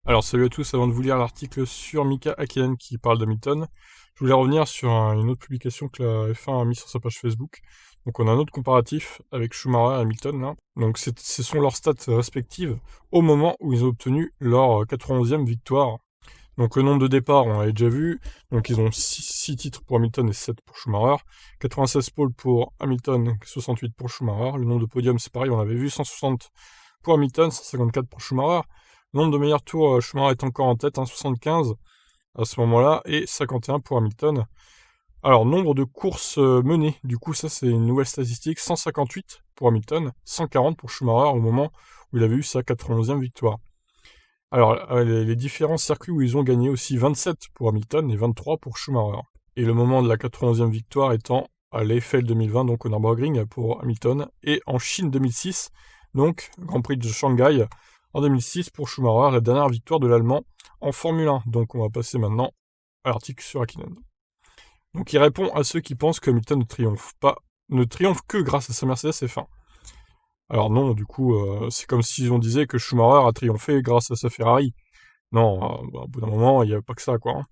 Alors salut à tous, avant de vous lire l'article sur Mika Hakkinen qui parle d'Hamilton, je voulais revenir sur une autre publication que la F1 a mis sur sa page Facebook. Donc on a un autre comparatif avec Schumacher et Hamilton là. Donc ce sont leurs stats respectives au moment où ils ont obtenu leur 91e victoire. Donc le nombre de départs, on l'avait déjà vu. Donc ils ont 6 titres pour Hamilton et 7 pour Schumacher. 96 pôles pour Hamilton, 68 pour Schumacher. Le nombre de podiums, c'est pareil, on l'avait vu, 160 pour Hamilton, 154 pour Schumacher. Le nombre de meilleurs tours, Schumacher est encore en tête, 75 à ce moment-là, et 51 pour Hamilton. Alors, nombre de courses menées, du coup, ça c'est une nouvelle statistique, 158 pour Hamilton, 140 pour Schumacher au moment où il avait eu sa 91e victoire. Alors, les différents circuits où ils ont gagné aussi, 27 pour Hamilton et 23 pour Schumacher. Et le moment de la 91e victoire étant à l'Eiffel 2020, donc au Nürburgring pour Hamilton, et en Chine 2006, donc Grand Prix de Shanghai en 2006 pour Schumacher, la dernière victoire de l'Allemand en Formule 1. Donc on va passer maintenant à l'article sur Hakkinen. Donc il répond à ceux qui pensent que Hamilton ne triomphe que grâce à sa Mercedes F1. Alors non, du coup, c'est comme si on disait que Schumacher a triomphé grâce à sa Ferrari. Non, au bout d'un moment, il n'y a pas que ça, quoi.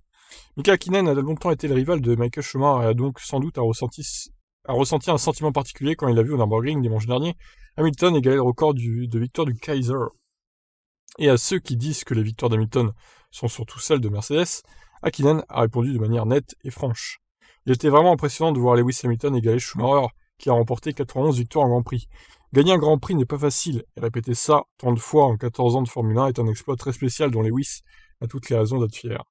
Mika Hakkinen a longtemps été le rival de Michael Schumacher et a donc sans doute ressenti un sentiment particulier quand il a vu au Nürburgring dimanche dernier Hamilton égaler le record de victoire du Kaiser. Et à ceux qui disent que les victoires d'Hamilton sont surtout celles de Mercedes, Hakkinen a répondu de manière nette et franche. Il était vraiment impressionnant de voir Lewis Hamilton égaler Schumacher, qui a remporté 91 victoires en Grand Prix. Gagner un Grand Prix n'est pas facile, et répéter ça tant de fois en 14 ans de Formule 1 est un exploit très spécial dont Lewis a toutes les raisons d'être fier.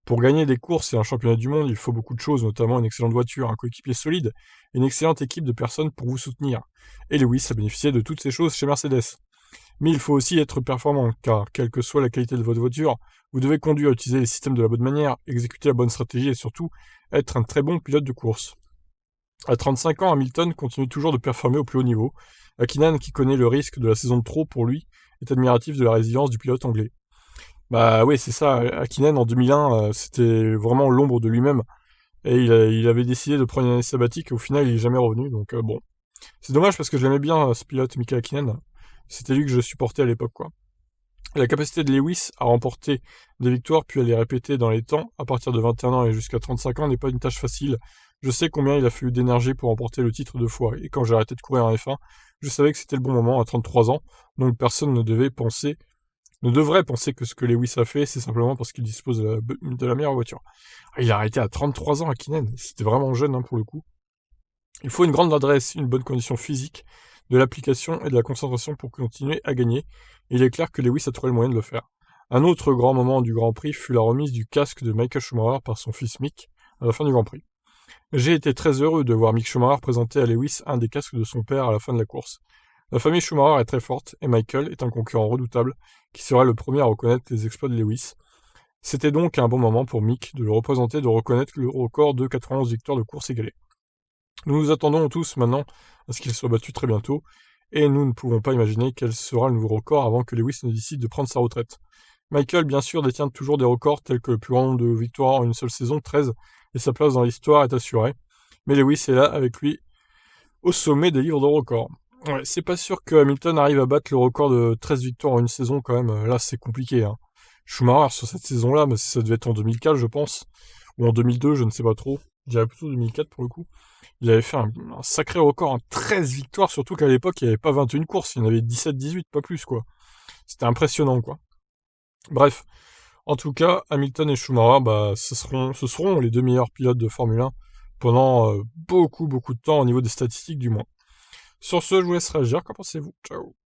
Pour gagner des courses et un championnat du monde, il faut beaucoup de choses, notamment une excellente voiture, un coéquipier solide et une excellente équipe de personnes pour vous soutenir. Et Lewis a bénéficié de toutes ces choses chez Mercedes. Mais il faut aussi être performant, car quelle que soit la qualité de votre voiture, vous devez conduire, utiliser les systèmes de la bonne manière, exécuter la bonne stratégie et surtout être un très bon pilote de course. À 35 ans, Hamilton continue toujours de performer au plus haut niveau. Hakkinen, qui connaît le risque de la saison de trop pour lui, est admiratif de la résilience du pilote anglais. Bah oui, c'est ça. Hakkinen en 2001, c'était vraiment l'ombre de lui-même. Et il avait décidé de prendre une année sabbatique et au final, il est jamais revenu. Donc bon, c'est dommage parce que je l'aimais bien, ce pilote, Mika Hakkinen. C'était lui que je supportais à l'époque, quoi. La capacité de Lewis à remporter des victoires puis à les répéter dans les temps, à partir de 21 ans et jusqu'à 35 ans, n'est pas une tâche facile. Je sais combien il a fallu d'énergie pour remporter le titre 2 fois. Et quand j'ai arrêté de courir en F1, je savais que c'était le bon moment à 33 ans. Donc personne ne devrait penser que ce que Lewis a fait, c'est simplement parce qu'il dispose de la meilleure voiture. Ah, il a arrêté à 33 ans à Hakkinen. C'était vraiment jeune, hein, pour le coup. Il faut une grande adresse, une bonne condition physique, de l'application et de la concentration pour continuer à gagner, et il est clair que Lewis a trouvé le moyen de le faire. Un autre grand moment du Grand Prix fut la remise du casque de Michael Schumacher par son fils Mick à la fin du Grand Prix. J'ai été très heureux de voir Mick Schumacher présenter à Lewis un des casques de son père à la fin de la course. La famille Schumacher est très forte et Michael est un concurrent redoutable qui sera le premier à reconnaître les exploits de Lewis. C'était donc un bon moment pour Mick de le représenter, de reconnaître le record de 91 victoires de course égalées. Nous nous attendons tous maintenant à ce qu'il soit battu très bientôt, et nous ne pouvons pas imaginer quel sera le nouveau record avant que Lewis ne décide de prendre sa retraite. Michael, bien sûr, détient toujours des records tels que le plus grand nombre de victoires en une seule saison, 13, et sa place dans l'histoire est assurée. Mais Lewis est là avec lui au sommet des livres de records. Ouais, c'est pas sûr que Hamilton arrive à battre le record de 13 victoires en une saison quand même. Là, c'est compliqué, hein. Schumacher sur cette saison-là, mais ça devait être en 2004, je pense, ou en 2002, je ne sais pas trop. Je dirais plutôt 2004 pour le coup. Il avait fait un sacré record, en 13 victoires, surtout qu'à l'époque, il n'y avait pas 21 courses, il y en avait 17-18, pas plus, quoi. C'était impressionnant, quoi. Bref, en tout cas, Hamilton et Schumacher, bah, ce seront les deux meilleurs pilotes de Formule 1 pendant beaucoup, beaucoup de temps au niveau des statistiques, du moins. Sur ce, je vous laisse réagir. Qu'en pensez-vous? Ciao.